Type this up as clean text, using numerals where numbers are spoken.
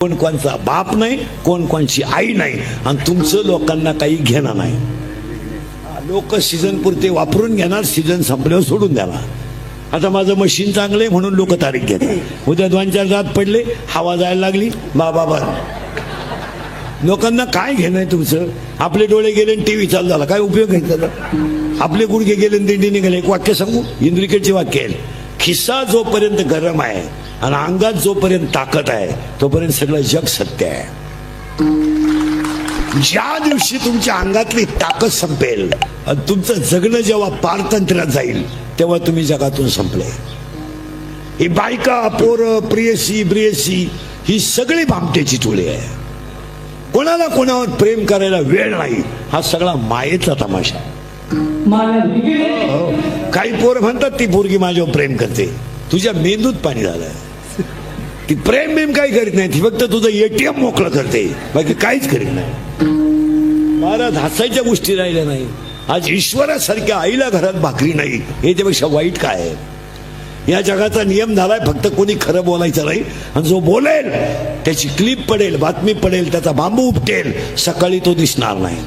कोण कोणचा बाप नाही, कोण कोणची आई नाही, आणि तुमचं लोकांना काही घेणं नाही. लोक सीझन पुरते वापरून घेणार, सीझन संपल्यावर सोडून देणार. आता माझं मशीन चांगलं आहे म्हणून लोक तारीख घेतात. उद्या 2-4 दात पडले, हवा जायला लागली, बाबा लोकांना काय घेणं आहे तुमचं? आपले डोळे गेले आणि टीव्ही चालू झाला, काय उपयोग आहे त्याचा? आपले गुडघे गेले आणि दिंडी निघाले. एक वाक्य सांगू, इंद्रिकेचे वाक्य आहे, खिस्सा जोपर्यंत गरम आहे आणि अंगात जोपर्यंत ताकद आहे तोपर्यंत सगळं जग सत्य आहे. ज्या दिवशी तुमच्या अंगातली ताकद संपेल आणि तुमचं जगणं जेव्हा पारतंत्र्यात जाईल तेव्हा तुम्ही जगातून संपले. ही बायका, पोरं, प्रियसी ब्रियसी ही सगळी भामटेची टोळी आहे. कोणाला कोणावर प्रेम करायला वेळ नाही, हा सगळा मायेचा तमाशा. काही पोरं म्हणतात ती पोरगी माझ्यावर प्रेम करते, तुझ्या मेंदूत पाणी झालंय. ती प्रेम बिम काही करीत नाही, ती फक्त तुझं एटीएम मोकळं करते, बाकी काहीच करीत नाही. महाराज, हसायच्या गोष्टी राहिल्या नाही. आज ईश्वरासारख्या आईला घरात भाकरी नाही, याच्यापेक्षा वाईट काय आहे? या जगाचा नियम झालाय, फक्त कोणी खरं बोलायचं नाही, आणि जो बोलेल त्याची क्लिप पडेल, बातमी पडेल, त्याचा बांबू उपटेल, सकाळी तो दिसणार नाही.